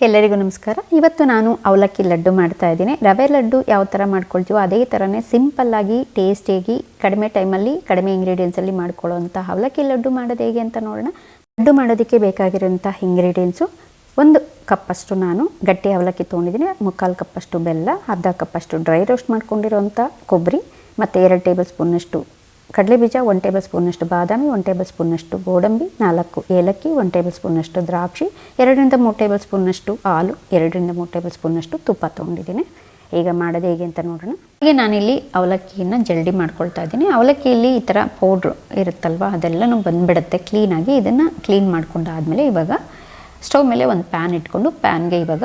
ಎಲ್ಲರಿಗೂ ನಮಸ್ಕಾರ. ಇವತ್ತು ನಾನು ಅವಲಕ್ಕಿ ಲಡ್ಡು ಮಾಡ್ತಾ ಇದ್ದೀನಿ. ರವೆ ಲಡ್ಡು ಯಾವ ಥರ ಮಾಡ್ಕೊಳ್ತೀವೋ ಅದೇ ಥರನೇ ಸಿಂಪಲ್ಲಾಗಿ ಟೇಸ್ಟಿಯಾಗಿ ಕಡಿಮೆ ಟೈಮಲ್ಲಿ ಕಡಿಮೆ ಇಂಗ್ರೀಡಿಯೆಂಟ್ಸಲ್ಲಿ ಮಾಡ್ಕೊಳ್ಳೋವಂಥ ಅವಲಕ್ಕಿ ಲಡ್ಡು ಮಾಡೋದು ಹೇಗೆ ಅಂತ ನೋಡೋಣ. ಲಡ್ಡು ಮಾಡೋದಕ್ಕೆ ಬೇಕಾಗಿರೋಂಥ ಇಂಗ್ರೀಡಿಯೆಂಟ್ಸು, 1 ಕಪ್ಪಷ್ಟು ನಾನು ಗಟ್ಟಿ ಅವಲಕ್ಕಿ ತೊಗೊಂಡಿದ್ದೀನಿ, 3/4 ಕಪ್ಪಷ್ಟು ಬೆಲ್ಲ, ಅರ್ಧ ಕಪ್ಪಷ್ಟು ಡ್ರೈ ರೋಸ್ಟ್ ಮಾಡ್ಕೊಂಡಿರೋಂಥ ಕೊಬ್ಬರಿ, ಮತ್ತು 2 ಟೇಬಲ್ ಸ್ಪೂನಷ್ಟು ಕಡಲೆಬೀಜ, 1 ಟೇಬಲ್ ಸ್ಪೂನಷ್ಟು ಬಾದಾಮಿ, 1 ಟೇಬಲ್ ಸ್ಪೂನಷ್ಟು ಗೋಡಂಬಿ, 4 ಏಲಕ್ಕಿ, 1 ಟೇಬಲ್ ಸ್ಪೂನಷ್ಟು ದ್ರಾಕ್ಷಿ, 2ರಿಂದ 3 ಟೇಬಲ್ ಸ್ಪೂನಷ್ಟು ಹಾಲು, 2ರಿಂದ 3 ಟೇಬಲ್ ಸ್ಪೂನಷ್ಟು ತುಪ್ಪ ತೊಗೊಂಡಿದ್ದೀನಿ. ಈಗ ಮಾಡೋದು ಹೇಗೆ ಅಂತ ನೋಡೋಣ. ಈಗ ನಾನಿಲ್ಲಿ ಅವಲಕ್ಕಿಯನ್ನು ಜಲ್ದಿ ಮಾಡ್ಕೊಳ್ತಾ ಇದ್ದೀನಿ. ಅವಲಕ್ಕಿಯಲ್ಲಿ ಈ ಥರ ಪೌಡ್ರು ಇರುತ್ತಲ್ವ, ಅದೆಲ್ಲನೂ ಬಂದುಬಿಡುತ್ತೆ ಕ್ಲೀನಾಗಿ. ಇದನ್ನು ಕ್ಲೀನ್ ಮಾಡ್ಕೊಂಡಾದಮೇಲೆ ಇವಾಗ ಸ್ಟವ್ ಮೇಲೆ ಒಂದು ಪ್ಯಾನ್ ಇಟ್ಕೊಂಡು, ಪ್ಯಾನ್ಗೆ ಇವಾಗ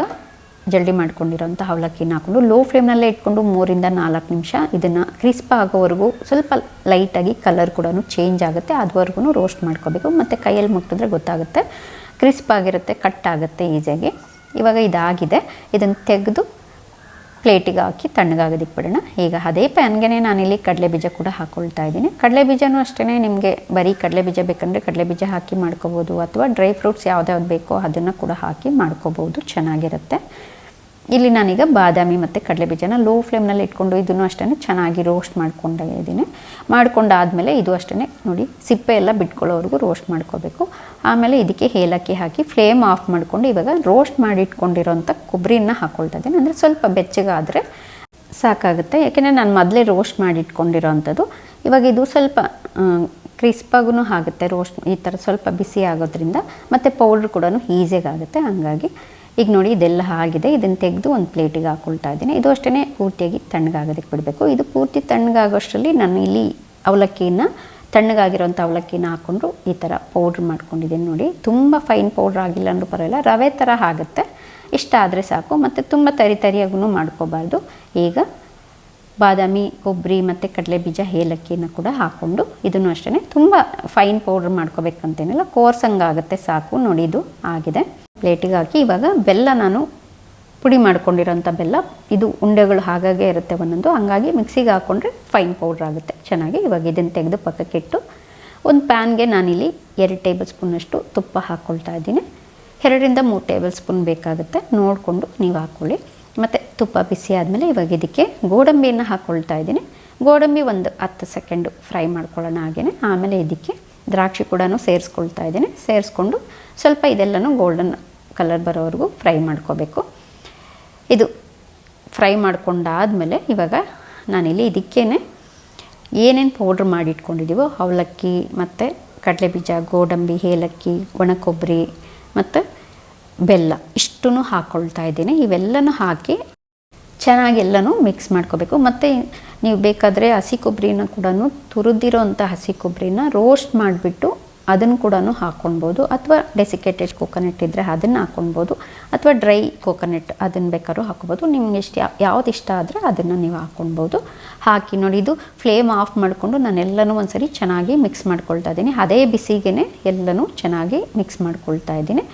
ಜಲ್ದಿ ಮಾಡ್ಕೊಂಡಿರೋಂಥ ಅವಲಕ್ಕಿನ ಹಾಕ್ಕೊಂಡು ಲೋ ಫ್ಲೇಮ್ನಲ್ಲೇ ಇಟ್ಕೊಂಡು 3ರಿಂದ 4 ನಿಮಿಷ ಇದನ್ನು ಕ್ರಿಸ್ಪ್ ಆಗೋವರೆಗೂ, ಸ್ವಲ್ಪ ಲೈಟಾಗಿ ಕಲರ್ ಕೂಡ ಚೇಂಜ್ ಆಗುತ್ತೆ ಅದುವರೆಗೂ ರೋಸ್ಟ್ ಮಾಡ್ಕೋಬೇಕು. ಮತ್ತು ಕೈಯಲ್ಲಿ ಮುಟ್ಟಿದ್ರೆ ಗೊತ್ತಾಗುತ್ತೆ, ಕ್ರಿಸ್ಪ್ ಆಗಿರುತ್ತೆ, ಕಟ್ ಆಗುತ್ತೆ ಈಸಿಯಾಗಿ. ಇವಾಗ ಇದಾಗಿದೆ, ಇದನ್ನು ತೆಗೆದು ಪ್ಲೇಟಿಗೆ ಹಾಕಿ ತಣ್ಣಗಾಗೋದಕ್ಕೆ ಬಿಡೋಣ. ಈಗ ಅದೇ ಪ್ಯಾನ್ಗೆ ನಾನಿಲ್ಲಿ ಕಡಲೆಬೀಜ ಕೂಡ ಹಾಕ್ಕೊಳ್ತಾ ಇದ್ದೀನಿ. ಕಡಲೆಬೀಜನೂ ಅಷ್ಟೇ, ನಿಮಗೆ ಬರೀ ಕಡಲೆಬೀಜ ಬೇಕಂದರೆ ಕಡಲೆಬೀಜ ಹಾಕಿ ಮಾಡ್ಕೋಬೋದು, ಅಥವಾ ಡ್ರೈ ಫ್ರೂಟ್ಸ್ ಯಾವ್ದಾವ್ದು ಬೇಕೋ ಅದನ್ನು ಕೂಡ ಹಾಕಿ ಮಾಡ್ಕೋಬೋದು, ಚೆನ್ನಾಗಿರುತ್ತೆ. ಇಲ್ಲಿ ನಾನೀಗ ಬಾದಾಮಿ ಮತ್ತು ಕಡಲೆಬೀಜನ ಲೋ ಫ್ಲೇಮ್ನಲ್ಲಿ ಇಟ್ಕೊಂಡು ಇದನ್ನು ಅಷ್ಟೇ ಚೆನ್ನಾಗಿ ರೋಸ್ಟ್ ಮಾಡ್ಕೊಂಡಿದ್ದೀನಿ. ಮಾಡ್ಕೊಂಡಾದಮೇಲೆ ಇದು ಅಷ್ಟೇ ನೋಡಿ, ಸಿಪ್ಪೆ ಎಲ್ಲ ಬಿಟ್ಕೊಳ್ಳೋವರೆಗೂ ರೋಸ್ಟ್ ಮಾಡ್ಕೋಬೇಕು. ಆಮೇಲೆ ಇದಕ್ಕೆ ಏಲಕ್ಕಿ ಹಾಕಿ ಫ್ಲೇಮ್ ಆಫ್ ಮಾಡಿಕೊಂಡು ಇವಾಗ ರೋಸ್ಟ್ ಮಾಡಿ ಇಟ್ಕೊಂಡಿರೋಂಥ ಕೊಬ್ಬರಿನ ಹಾಕ್ಕೊಳ್ತಾ ಇದ್ದೀನಿ. ಅಂದರೆ ಸ್ವಲ್ಪ ಬೆಚ್ಚಗಾದರೆ ಸಾಕಾಗುತ್ತೆ, ಯಾಕೆಂದರೆ ನಾನು ಮೊದಲೇ ರೋಸ್ಟ್ ಮಾಡಿ ಇಟ್ಕೊಂಡಿರೋ ಅಂಥದ್ದು. ಇವಾಗ ಇದು ಸ್ವಲ್ಪ ಕ್ರಿಸ್ಪಾಗೂ ಆಗುತ್ತೆ ರೋಸ್ಟ್ ಈ ಥರ ಸ್ವಲ್ಪ ಬಿಸಿ ಆಗೋದ್ರಿಂದ, ಮತ್ತು ಪೌಡ್ರ್ ಕೂಡ ಈಸಿಯಾಗಿ ಆಗುತ್ತೆ. ಹಂಗಾಗಿ ಈಗ ನೋಡಿ ಇದೆಲ್ಲ ಆಗಿದೆ, ಇದನ್ನು ತೆಗೆದು ಒಂದು ಪ್ಲೇಟಿಗೆ ಹಾಕ್ಕೊಳ್ತಾ ಇದ್ದೀನಿ. ಇದು ಅಷ್ಟೇ ಪೂರ್ತಿಯಾಗಿ ತಣ್ಣಗಾಗೋದಕ್ಕೆ ಬಿಡಬೇಕು. ಇದು ಪೂರ್ತಿ ತಣ್ಣಗಾಗೋಷ್ಟರಲ್ಲಿ ನಾನು ಇಲ್ಲಿ ಅವಲಕ್ಕಿನ ತಣ್ಣಗಾಗಿರೋಂಥ ಅವಲಕ್ಕಿನ ಹಾಕ್ಕೊಂಡು ಈ ಥರ ಪೌಡ್ರ್ ಮಾಡ್ಕೊಂಡಿದ್ದೀನಿ. ನೋಡಿ, ತುಂಬ ಫೈನ್ ಪೌಡ್ರ್ ಆಗಿಲ್ಲ ಅಂದ್ರೂ ಪರವಾಗಿಲ್ಲ, ರವೆ ಥರ ಆಗುತ್ತೆ, ಇಷ್ಟ ಆದರೆ ಸಾಕು. ಮತ್ತು ತುಂಬ ತರಿಯಾಗೂ ಮಾಡ್ಕೋಬಾರ್ದು. ಈಗ ಬಾದಾಮಿ, ಕೊಬ್ಬರಿ ಮತ್ತು ಕಡಲೆಬೀಜ, ಏಲಕ್ಕಿನ ಕೂಡ ಹಾಕ್ಕೊಂಡು ಇದನ್ನು ಅಷ್ಟೇ ತುಂಬ ಫೈನ್ ಪೌಡ್ರ್ ಮಾಡ್ಕೋಬೇಕಂತೇನಿಲ್ಲ, ಕೋರ್ಸಂಗಾಗುತ್ತೆ ಸಾಕು. ನೋಡಿ ಇದು ಆಗಿದೆ. ಪ್ಲೇಟಿಗೆ ಹಾಕಿ ಇವಾಗ ಬೆಲ್ಲ, ನಾನು ಪುಡಿ ಮಾಡ್ಕೊಂಡಿರೋಂಥ ಬೆಲ್ಲ, ಇದು ಉಂಡೆಗಳು ಹಾಗಾಗೆ ಇರುತ್ತೆ ಒಂದೊಂದು, ಹಂಗಾಗಿ ಮಿಕ್ಸಿಗೆ ಹಾಕ್ಕೊಂಡ್ರೆ ಫೈನ್ ಪೌಡ್ರ್ ಆಗುತ್ತೆ ಚೆನ್ನಾಗಿ. ಇವಾಗ ಇದನ್ನು ತೆಗೆದು ಪಕ್ಕಕ್ಕಿಟ್ಟು ಒಂದು ಪ್ಯಾನ್ಗೆ ನಾನಿಲ್ಲಿ 2 ಟೇಬಲ್ ಸ್ಪೂನಷ್ಟು ತುಪ್ಪ ಹಾಕ್ಕೊಳ್ತಾ ಇದ್ದೀನಿ. 2ರಿಂದ 3 ಟೇಬಲ್ ಸ್ಪೂನ್ ಬೇಕಾಗುತ್ತೆ, ನೋಡಿಕೊಂಡು ನೀವು ಹಾಕ್ಕೊಳ್ಳಿ. ಮತ್ತು ತುಪ್ಪ ಬಿಸಿ ಆದಮೇಲೆ ಇವಾಗ ಇದಕ್ಕೆ ಗೋಡಂಬಿಯನ್ನು ಹಾಕ್ಕೊಳ್ತಾ ಇದ್ದೀನಿ. ಗೋಡಂಬಿ ಒಂದು 10 ಸೆಕೆಂಡು ಫ್ರೈ ಮಾಡ್ಕೊಳ್ಳೋಣ ಹಾಗೇ. ಆಮೇಲೆ ಇದಕ್ಕೆ ದ್ರಾಕ್ಷಿ ಕೂಡ ಸೇರಿಸ್ಕೊಳ್ತಾ ಇದ್ದೀನಿ. ಸೇರಿಸ್ಕೊಂಡು ಸ್ವಲ್ಪ ಇದೆಲ್ಲನೂ ಗೋಲ್ಡನ್ ಕಲರ್ ಬರೋವರೆಗೂ ಫ್ರೈ ಮಾಡ್ಕೋಬೇಕು. ಇದು ಫ್ರೈ ಮಾಡ್ಕೊಂಡಾದಮೇಲೆ ಇವಾಗ ನಾನಿಲ್ಲಿ ಇದಕ್ಕೇ ಏನೇನು ಪೌಡ್ರ್ ಮಾಡಿ ಇಟ್ಕೊಂಡಿದ್ದೀವೋ ಅವಲಕ್ಕಿ ಮತ್ತು ಕಡಲೆಬೀಜ, ಗೋಡಂಬಿ, ಏಲಕ್ಕಿ, ಒಣ ಕೊಬ್ಬರಿ ಮತ್ತು ಬೆಲ್ಲ ಇಷ್ಟೂ ಹಾಕ್ಕೊಳ್ತಾ ಇದ್ದೀನಿ. ಇವೆಲ್ಲನೂ ಹಾಕಿ ಚೆನ್ನಾಗಿ ಎಲ್ಲನೂ ಮಿಕ್ಸ್ ಮಾಡ್ಕೋಬೇಕು. ಮತ್ತು ನೀವು ಬೇಕಾದರೆ ಹಸಿ ಕೊಬ್ಬರಿನ ಕೂಡ, ತುರಿದಿರೋ ಅಂಥ ಹಸಿ ಕೊಬ್ಬರಿನ ರೋಸ್ಟ್ ಮಾಡಿಬಿಟ್ಟು ಅದನ್ನು ಕೂಡ ಹಾಕ್ಕೊಳ್ಬೋದು, ಅಥವಾ ಡೆಸಿಕೇಟೆಡ್ ಕೋಕೋನಟ್ ಇದ್ದರೆ ಅದನ್ನು ಹಾಕ್ಕೊಳ್ಬೋದು, ಅಥವಾ ಡ್ರೈ ಕೋಕೋನಟ್ ಅದನ್ನು ಬೇಕಾದ್ರೂ ಹಾಕ್ಕೊಬೋದು. ನಿಮ್ಗೆ ಯಾವ್ದು ಇಷ್ಟ ಆದರೆ ಅದನ್ನು ನೀವು ಹಾಕ್ಕೊಳ್ಬೋದು. ಹಾಕಿ ನೋಡಿ, ಇದು ಫ್ಲೇಮ್ ಆಫ್ ಮಾಡಿಕೊಂಡು ನಾನೆಲ್ಲನೂ ಒಂದ್ಸರಿ ಚೆನ್ನಾಗಿ ಮಿಕ್ಸ್ ಮಾಡ್ಕೊಳ್ತಾ ಇದ್ದೀನಿ. ಅದೇ ಬಿಸಿಗೆ ಎಲ್ಲನೂ ಚೆನ್ನಾಗಿ ಮಿಕ್ಸ್ ಮಾಡ್ಕೊಳ್ತಾ ಇದ್ದೀನಿ.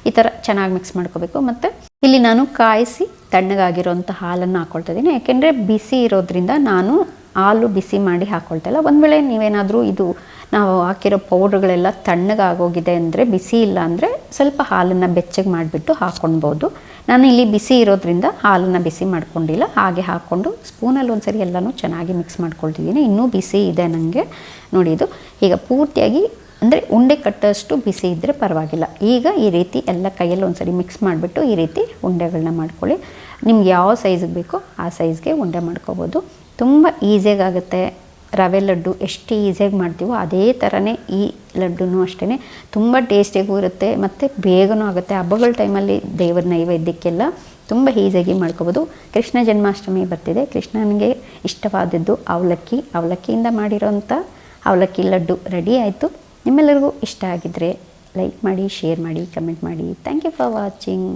ಈ ಥರ ಚೆನ್ನಾಗಿ ಮಿಕ್ಸ್ ಮಾಡ್ಕೋಬೇಕು. ಮತ್ತು ಇಲ್ಲಿ ನಾನು ಕಾಯಿಸಿ ತಣ್ಣಗಾಗಿರೋಂಥ ಹಾಲನ್ನು ಹಾಕ್ಕೊಳ್ತಾ ಇದ್ದೀನಿ, ಯಾಕೆಂದರೆ ಬಿಸಿ ಇರೋದ್ರಿಂದ ನಾನು ಹಾಲು ಬಿಸಿ ಮಾಡಿ ಹಾಕ್ಕೊಳ್ತಾ ಇಲ್ಲ. ಒಂದು ವೇಳೆ ನೀವೇನಾದರೂ ಇದು ನಾವು ಹಾಕಿರೋ ಪೌಡ್ರ್ಗಳೆಲ್ಲ ತಣ್ಣಗಾಗೋಗಿದೆ ಅಂದರೆ, ಬಿಸಿ ಇಲ್ಲ ಅಂದರೆ ಸ್ವಲ್ಪ ಹಾಲನ್ನು ಬೆಚ್ಚಗೆ ಮಾಡಿಬಿಟ್ಟು ಹಾಕ್ಕೊಳ್ಬೋದು. ನಾನು ಇಲ್ಲಿ ಬಿಸಿ ಇರೋದ್ರಿಂದ ಹಾಲನ್ನು ಬಿಸಿ ಮಾಡ್ಕೊಂಡಿಲ್ಲ, ಹಾಗೆ ಹಾಕ್ಕೊಂಡು ಸ್ಪೂನಲ್ಲಿ ಒಂದ್ಸರಿ ಎಲ್ಲನೂ ಚೆನ್ನಾಗಿ ಮಿಕ್ಸ್ ಮಾಡ್ಕೊಳ್ತಿದ್ದೀನಿ. ಇನ್ನೂ ಬಿಸಿ ಇದೆ ನನಗೆ. ನೋಡಿ, ಇದು ಈಗ ಪೂರ್ತಿಯಾಗಿ, ಅಂದರೆ ಉಂಡೆ ಕಟ್ಟೋಷ್ಟು ಬಿಸಿ ಇದ್ದರೆ ಪರವಾಗಿಲ್ಲ. ಈಗ ಈ ರೀತಿ ಎಲ್ಲ ಕೈಯಲ್ಲಿ ಒಂದ್ಸರಿ ಮಿಕ್ಸ್ ಮಾಡಿಬಿಟ್ಟು ಈ ರೀತಿ ಉಂಡೆಗಳನ್ನ ಮಾಡ್ಕೊಳ್ಳಿ. ನಿಮ್ಗೆ ಯಾವ ಸೈಜಿಗೆ ಬೇಕೋ ಆ ಸೈಜ್ಗೆ ಉಂಡೆ ಮಾಡ್ಕೋಬೋದು. ತುಂಬ ಈಸಿಯಾಗಿ ಆಗುತ್ತೆ. ರವೆ ಲಡ್ಡು ಎಷ್ಟು ಈಸಿಯಾಗಿ ಮಾಡ್ತೀವೋ ಅದೇ ಥರನೇ ಈ ಲಡ್ಡು ಅಷ್ಟೇ ತುಂಬ ಟೇಸ್ಟಿಯಾಗೂ ಇರುತ್ತೆ, ಮತ್ತು ಬೇಗನೂ ಆಗುತ್ತೆ. ಹಬ್ಬಗಳ ಟೈಮಲ್ಲಿ ದೇವರ ನೈವೇದ್ಯಕ್ಕೆಲ್ಲ ತುಂಬ ಈಸಿಯಾಗಿ ಮಾಡ್ಕೋಬೋದು. ಕೃಷ್ಣ ಜನ್ಮಾಷ್ಟಮಿ ಬರ್ತಿದೆ, ಕೃಷ್ಣನಿಗೆ ಇಷ್ಟವಾದದ್ದು ಅವಲಕ್ಕಿಯಿಂದ ಮಾಡಿರೋಂಥ ಅವಲಕ್ಕಿ ಲಡ್ಡು ರೆಡಿ ಆಯಿತು. ನಿಮ್ಮೆಲ್ಲರಿಗೂ ಇಷ್ಟ ಆಗಿದ್ದರೆ ಲೈಕ್ ಮಾಡಿ, ಶೇರ್ ಮಾಡಿ, ಕಮೆಂಟ್ ಮಾಡಿ. Thank you for watching.